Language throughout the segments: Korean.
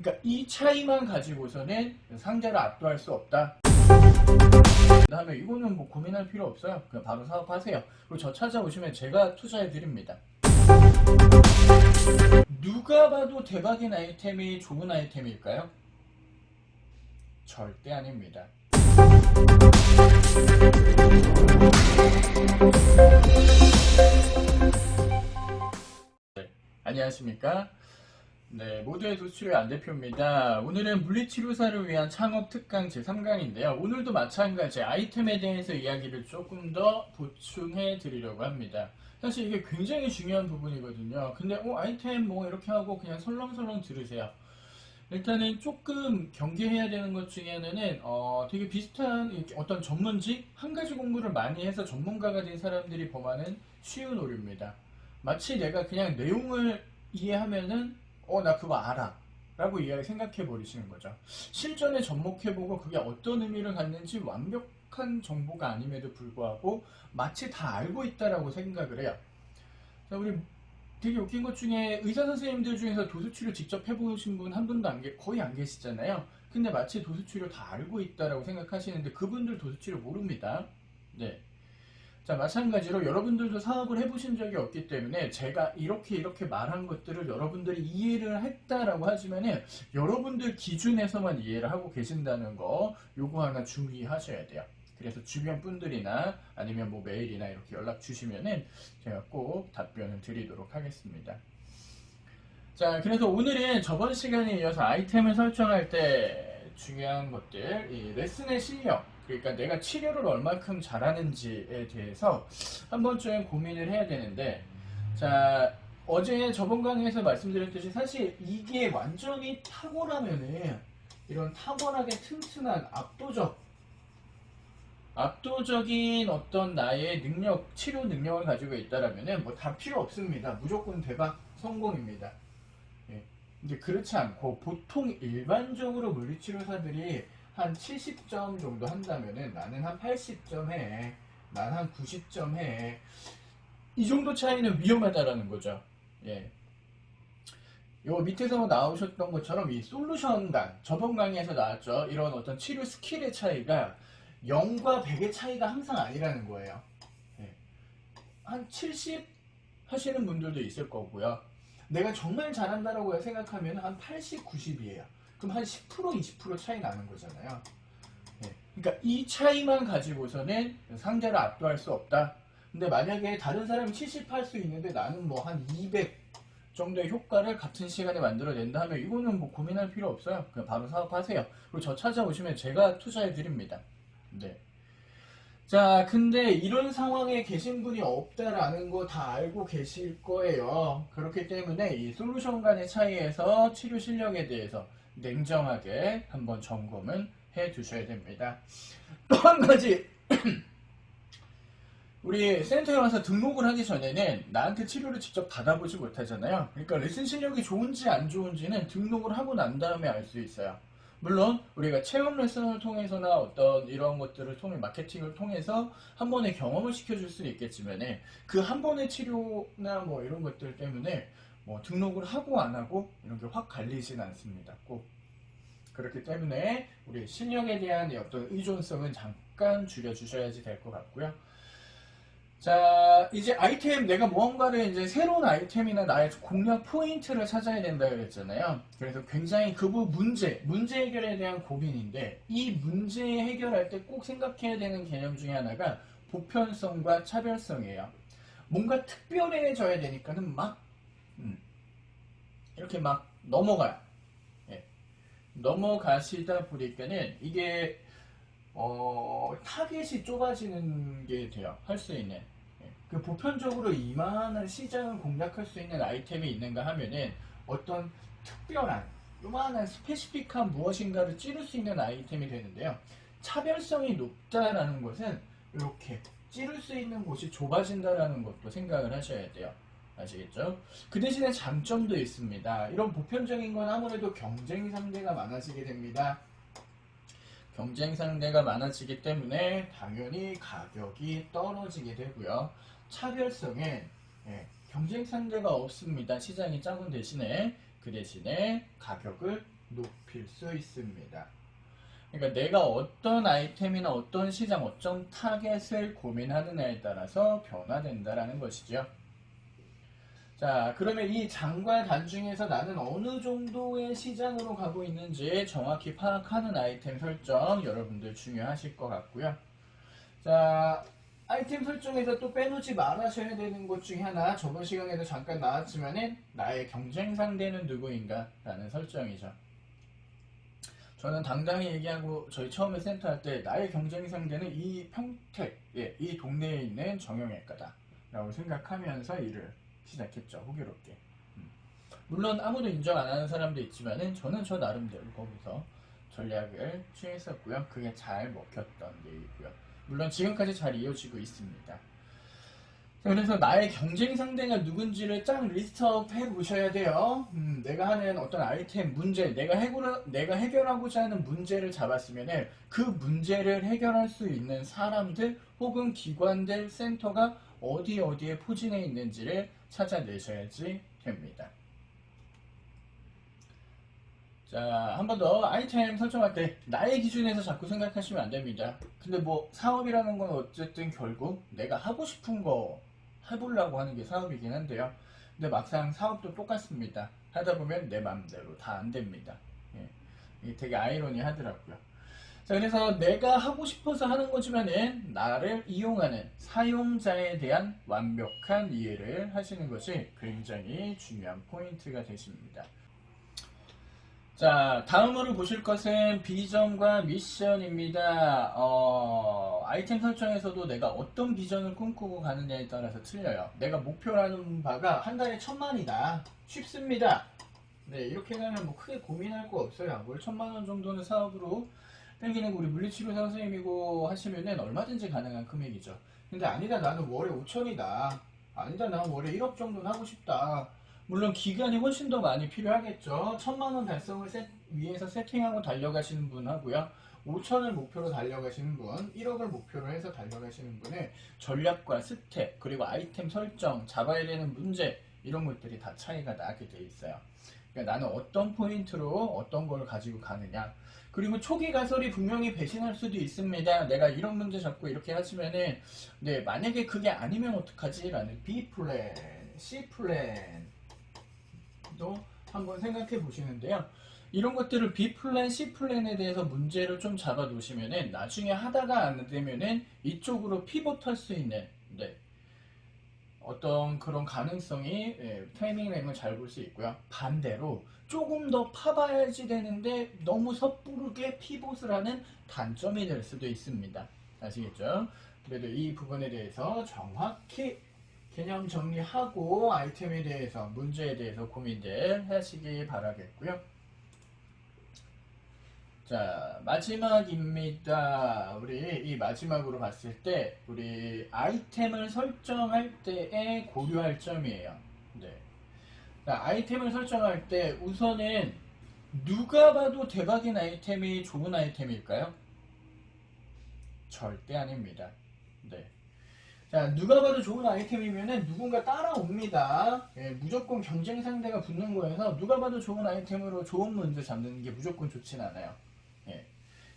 그러니까 이 차이만 가지고서는 상대를 압도할 수 없다. 그 다음에 이거는 뭐 고민할 필요 없어요. 그냥 바로 사업하세요. 그리고 저 찾아오시면 제가 투자해 드립니다. 누가 봐도 대박인 아이템이 좋은 아이템일까요? 절대 아닙니다. 네, 안녕하십니까? 네, 모두의 도수치료의 안대표입니다. 오늘은 물리치료사를 위한 창업 특강 제3강인데요. 오늘도 마찬가지 아이템에 대해서 이야기를 조금 더 보충해 드리려고 합니다. 사실 이게 굉장히 중요한 부분이거든요. 근데 아이템 뭐 이렇게 하고 그냥 설렁설렁 들으세요. 일단은 조금 경계해야 되는 것 중에 하나는 되게 비슷한 어떤 전문직 한 가지 공부를 많이 해서 전문가가 된 사람들이 범하는 쉬운 오류입니다. 마치 내가 그냥 내용을 이해하면은 나 그거 알아 라고 생각해 버리시는 거죠. 실전에 접목해보고 그게 어떤 의미를 갖는지 완벽한 정보가 아님에도 불구하고 마치 다 알고 있다라고 생각을 해요. 자, 우리 되게 웃긴 것 중에 의사 선생님들 중에서 도수치료 직접 해보신 분 한 분도 거의 안 계시잖아요. 근데 마치 도수치료 다 알고 있다라고 생각하시는데 그분들 도수치료 모릅니다. 네. 자, 마찬가지로 여러분들도 사업을 해보신 적이 없기 때문에 제가 이렇게 말한 것들을 여러분들이 이해를 했다라고 하지만은 여러분들 기준에서만 이해를 하고 계신다는 거 요거 하나 주의하셔야 돼요. 그래서 주변 분들이나 아니면 뭐 메일이나 이렇게 연락 주시면은 제가 꼭 답변을 드리도록 하겠습니다. 자, 그래서 오늘은 저번 시간에 이어서 아이템을 설정할 때 중요한 것들, 이 레슨의 실력, 그러니까 내가 치료를 얼마큼 잘하는지에 대해서 한번 좀 고민을 해야 되는데, 자, 어제 저번 강의에서 말씀드렸듯이 사실 이게 완전히 탁월하면은 이런 탁월하게 튼튼한 압도적인 어떤 나의 능력, 치료 능력을 가지고 있다라면은 뭐 다 필요 없습니다. 무조건 대박 성공입니다. 예. 근데 그렇지 않고 보통 일반적으로 물리치료사들이 한 70점 정도 한다면은 나는 한 80점 해. 난 한 90점 해. 이 정도 차이는 위험하다라는 거죠. 예. 요 밑에서 나오셨던 것처럼 이 솔루션간, 저번 강의에서 나왔죠. 이런 어떤 치료 스킬의 차이가 0과 100의 차이가 항상 아니라는 거예요. 예. 한 70 하시는 분들도 있을 거고요. 내가 정말 잘한다라고 생각하면 한 80, 90이에요. 그럼 한 10%, 20% 차이 나는 거잖아요. 예. 그러니까 이 차이만 가지고서는 상대를 압도할 수 없다. 근데 만약에 다른 사람이 70 할 수 있는데 나는 뭐 한 200 정도의 효과를 같은 시간에 만들어낸다 하면 이거는 뭐 고민할 필요 없어요. 그냥 바로 사업하세요. 그리고 저 찾아오시면 제가 투자해 드립니다. 네. 자, 근데 이런 상황에 계신 분이 없다라는 거 다 알고 계실 거예요. 그렇기 때문에 이 솔루션 간의 차이에서 치료 실력에 대해서 냉정하게 한번 점검을 해 두셔야 됩니다. 또 한 가지, 우리 센터에 와서 등록을 하기 전에는 나한테 치료를 직접 받아보지 못하잖아요. 그러니까 레슨 실력이 좋은지 안 좋은지는 등록을 하고 난 다음에 알 수 있어요. 물론 우리가 체험 레슨을 통해서나 어떤 이런 것들을 통해 마케팅을 통해서 한 번에 경험을 시켜줄 수는 있겠지만 그 한 번의 치료나 뭐 이런 것들 때문에 뭐 등록을 하고 안 하고 이런 게 확 갈리진 않습니다. 꼭 그렇기 때문에 우리 실력에 대한 어떤 의존성은 잠깐 줄여주셔야지 될 것 같고요. 자, 이제 아이템, 내가 무언가를 이제 새로운 아이템이나 나의 공략 포인트를 찾아야 된다 그랬잖아요. 그래서 굉장히 문제 해결에 대한 고민인데, 이 문제 해결할 때 꼭 생각해야 되는 개념 중에 하나가 보편성과 차별성이에요. 뭔가 특별해져야 되니까는 이렇게 막 넘어가요. 예. 넘어가시다 보니까는 이게 타겟이 좁아지는 게 돼요. 할 수 있는. 그 보편적으로 이만한 시장을 공략할 수 있는 아이템이 있는가 하면은 어떤 특별한, 요만한 스페시픽한 무엇인가를 찌를 수 있는 아이템이 되는데요. 차별성이 높다라는 것은 이렇게 찌를 수 있는 곳이 좁아진다라는 것도 생각을 하셔야 돼요. 아시겠죠? 그 대신에 장점도 있습니다. 이런 보편적인 건 아무래도 경쟁 상대가 많아지게 됩니다. 경쟁 상대가 많아지기 때문에 당연히 가격이 떨어지게 되고요. 차별성엔 경쟁 상대가 없습니다. 시장이 작은 대신에 그 대신에 가격을 높일 수 있습니다. 그러니까 내가 어떤 아이템이나 어떤 시장, 어떤 타겟을 고민하느냐에 따라서 변화된다라는 것이죠. 자, 그러면 이 장과 단 중에서 나는 어느 정도의 시장으로 가고 있는지 정확히 파악하는 아이템 설정 여러분들 중요하실 것 같고요. 자, 아이템 설정에서 또 빼놓지 말아셔야 되는 것 중에 하나, 저번 시간에도 잠깐 나왔지만은 나의 경쟁 상대는 누구인가 라는 설정이죠. 저는 당당히 얘기하고 저희 처음에 센터 할 때 나의 경쟁 상대는 이 평택, 이 동네에 있는 정형외과다 라고 생각하면서 일을 시작했죠. 호기롭게. 물론 아무도 인정 안 하는 사람도 있지만은 저는 저 나름대로 거기서 전략을 취했었고요. 그게 잘 먹혔던 얘기고요. 물론 지금까지 잘 이어지고 있습니다. 그래서 나의 경쟁 상대가 누군지를 쫙 리스트업 해보셔야 돼요. 내가 하는 어떤 아이템 문제, 내가 해결하고자 하는 문제를 잡았으면 그 문제를 해결할 수 있는 사람들 혹은 기관들, 센터가 어디에 포진해 있는지를 찾아내셔야지 됩니다. 자, 한 번 더 아이템 설정할 때 나의 기준에서 자꾸 생각하시면 안 됩니다. 근데 뭐 사업이라는 건 어쨌든 결국 내가 하고 싶은 거 해보려고 하는 게 사업이긴 한데요. 근데 막상 사업도 똑같습니다. 하다 보면 내 맘대로 다 안 됩니다. 예. 이게 되게 아이러니하더라고요. 자, 그래서 내가 하고 싶어서 하는 거지만은 나를 이용하는 사용자에 대한 완벽한 이해를 하시는 것이 굉장히 중요한 포인트가 되십니다. 자, 다음으로 보실 것은 비전과 미션입니다. 아이템 설정에서도 내가 어떤 비전을 꿈꾸고 가느냐에 따라서 틀려요. 내가 목표라는 바가 한 달에 1,000만이다. 쉽습니다. 네, 이렇게 가면 뭐 크게 고민할 거 없어요. 월 1,000만 원 정도는 사업으로 땡기는 거 우리 물리치료사 선생님이고 하시면은 얼마든지 가능한 금액이죠. 근데 아니다, 나는 월에 5천이다. 아니다, 나는 월에 1억 정도는 하고 싶다. 물론 기간이 훨씬 더 많이 필요하겠죠. 1,000만 원 달성을 위해서 세팅하고 달려가시는 분 하고요. 5천을 목표로 달려가시는 분, 1억을 목표로 해서 달려가시는 분의 전략과 스텝, 그리고 아이템 설정, 잡아야 되는 문제, 이런 것들이 다 차이가 나게 돼 있어요. 그러니까 나는 어떤 포인트로 어떤 걸 가지고 가느냐. 그리고 초기 가설이 분명히 배신할 수도 있습니다. 내가 이런 문제 잡고 이렇게 하시면은, 네, 만약에 그게 아니면 어떡하지? 라는 B 플랜, C 플랜, 도 한번 생각해 보시는데요. 이런 것들을 B 플랜, C 플랜에 대해서 문제를 좀 잡아 놓으시면은 나중에 하다가 안 되면은 이쪽으로 피봇할 수 있는, 네, 어떤 그런 가능성이, 타이밍 램을 잘 볼 수 있고요. 반대로 조금 더 파봐야지 되는데 너무 섣부르게 피봇을 하는 단점이 될 수도 있습니다. 아시겠죠? 그래도 이 부분에 대해서 정확히 개념 정리하고 아이템에 대해서, 문제에 대해서 고민들 하시기 바라겠고요. 자, 마지막입니다. 우리 이 마지막으로 봤을 때 우리 아이템을 설정할 때에 고려할 점이에요. 네. 자, 아이템을 설정할 때 우선은 누가 봐도 대박인 아이템이 좋은 아이템일까요? 절대 아닙니다. 네. 자, 누가 봐도 좋은 아이템이면은 누군가 따라옵니다. 무조건 경쟁 상대가 붙는 거여서 누가 봐도 좋은 아이템으로 좋은 문제 잡는 게 무조건 좋진 않아요.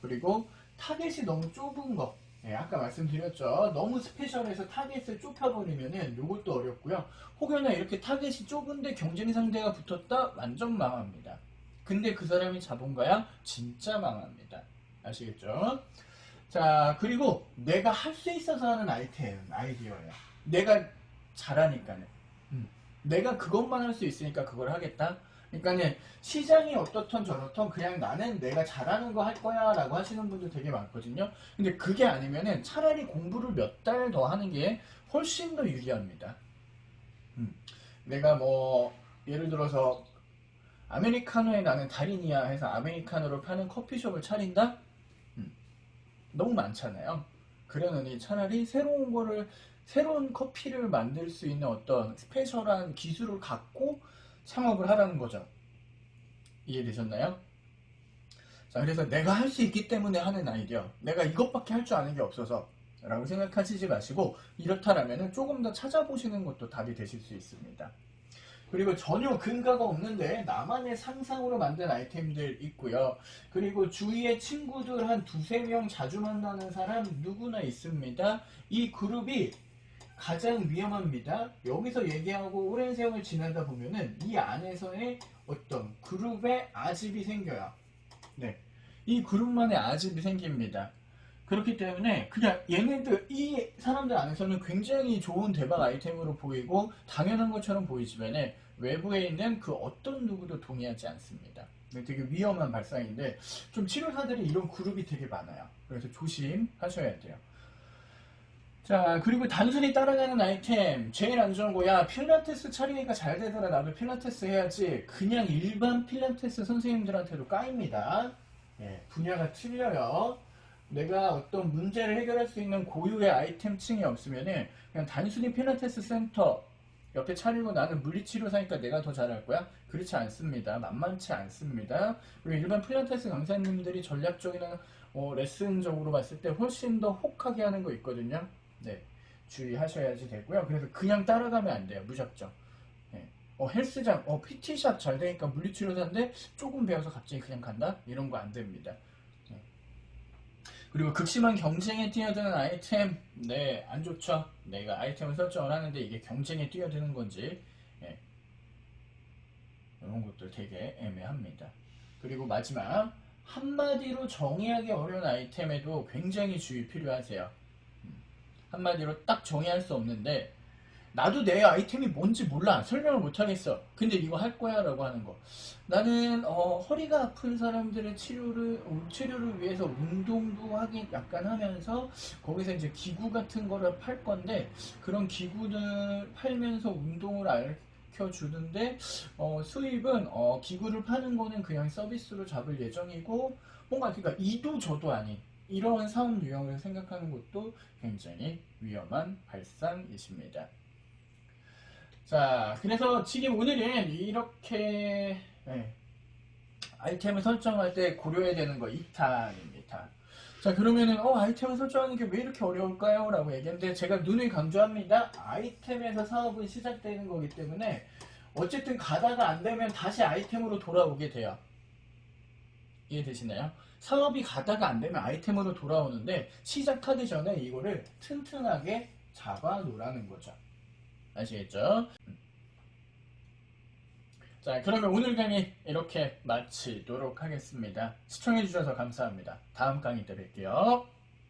그리고 타겟이 너무 좁은 거. 아까 말씀드렸죠. 너무 스페셜해서 타겟을 좁혀버리면은 요것도 어렵고요. 혹여나 이렇게 타겟이 좁은데 경쟁 상대가 붙었다? 완전 망합니다. 근데 그 사람이 잡은 거야? 진짜 망합니다. 아시겠죠? 자, 그리고 내가 할 수 있어서 하는 아이디어예요. 내가 잘하니까는. 내가 그것만 할 수 있으니까 그걸 하겠다? 그러니까는 시장이 어떻던 저렇던 그냥 나는 내가 잘하는 거 할 거야 라고 하시는 분들 되게 많거든요. 근데 그게 아니면은 차라리 공부를 몇 달 더 하는 게 훨씬 더 유리합니다. 내가 뭐 예를 들어서 아메리카노에 나는 달인이야 해서 아메리카노를 파는 커피숍을 차린다? 너무 많잖아요. 그러느니 차라리 새로운 커피를 만들 수 있는 어떤 스페셜한 기술을 갖고 창업을 하라는 거죠. 이해되셨나요? 자, 그래서 내가 할 수 있기 때문에 하는 아이디어, 내가 이것밖에 할 줄 아는 게 없어서 라고 생각하시지 마시고, 이렇다라면 조금 더 찾아보시는 것도 답이 되실 수 있습니다. 그리고 전혀 근거가 없는데 나만의 상상으로 만든 아이템들 있고요. 그리고 주위에 친구들 한 두세 명 자주 만나는 사람 누구나 있습니다. 이 그룹이 가장 위험합니다. 여기서 얘기하고 오랜 세월을 지나다 보면은 이 안에서의 어떤 그룹의 아집이 생겨요. 네. 이 그룹만의 아집이 생깁니다. 그렇기 때문에 그냥 얘네들 이 사람들 안에서는 굉장히 좋은 대박 아이템으로 보이고 당연한 것처럼 보이지만 외부에 있는 그 어떤 누구도 동의하지 않습니다. 되게 위험한 발상인데 좀 치료사들이 이런 그룹이 되게 많아요. 그래서 조심하셔야 돼요. 자, 그리고 단순히 따라가는 아이템 제일 안 좋은 거야. 필라테스 차리니까 잘 되더라. 나도 필라테스 해야지. 그냥 일반 필라테스 선생님들한테도 까입니다. 예, 분야가 틀려요. 내가 어떤 문제를 해결할 수 있는 고유의 아이템층이 없으면은 그냥 단순히 필라테스 센터 옆에 차리고 나는 물리치료사니까 내가 더 잘할 거야? 그렇지 않습니다. 만만치 않습니다. 그리고 일반 필라테스 강사님들이 전략적인 레슨적으로 봤을 때 훨씬 더 혹하게 하는 거 있거든요. 네, 주의하셔야지 되고요. 그래서 그냥 따라가면 안 돼요. 무작정. 네. 헬스장, PT샵 잘 되니까 물리치료사인데 조금 배워서 갑자기 그냥 간다? 이런 거 안 됩니다. 네. 그리고 극심한 경쟁에 뛰어드는 아이템, 네, 안 좋죠. 내가 아이템을 설정을 하는데 이게 경쟁에 뛰어드는 건지, 네. 이런 것들 되게 애매합니다. 그리고 마지막, 한마디로 정의하기 어려운 아이템에도 굉장히 주의 필요하세요. 한마디로 딱 정의할 수 없는데 나도 내 아이템이 뭔지 몰라. 설명을 못하겠어. 근데 이거 할 거야 라고 하는 거. 나는 허리가 아픈 사람들의 치료를 위해서 운동도 하긴 약간 하면서 거기서 이제 기구 같은 거를 팔 건데 그런 기구를 팔면서 운동을 알려주는데 수입은 기구를 파는 거는 그냥 서비스로 잡을 예정이고 뭔가 그러니까 이도 저도 아닌 이러한 사업 유형을 생각하는 것도 굉장히 위험한 발상이십니다. 자, 그래서 지금 오늘은 이렇게 아이템을 설정할 때 고려해야 되는 거 2탄입니다. 자, 그러면은 아이템을 설정하는 게 왜 이렇게 어려울까요? 라고 얘기했는데 제가 눈을 강조합니다. 아이템에서 사업은 시작되는 거기 때문에 어쨌든 가다가 안 되면 다시 아이템으로 돌아오게 돼요. 이해되시나요? 사업이 가다가 안 되면 아이템으로 돌아오는데 시작하기 전에 이거를 튼튼하게 잡아 놓으라는 거죠. 아시겠죠? 자, 그러면 오늘 강의 이렇게 마치도록 하겠습니다. 시청해주셔서 감사합니다. 다음 강의 때 뵐게요.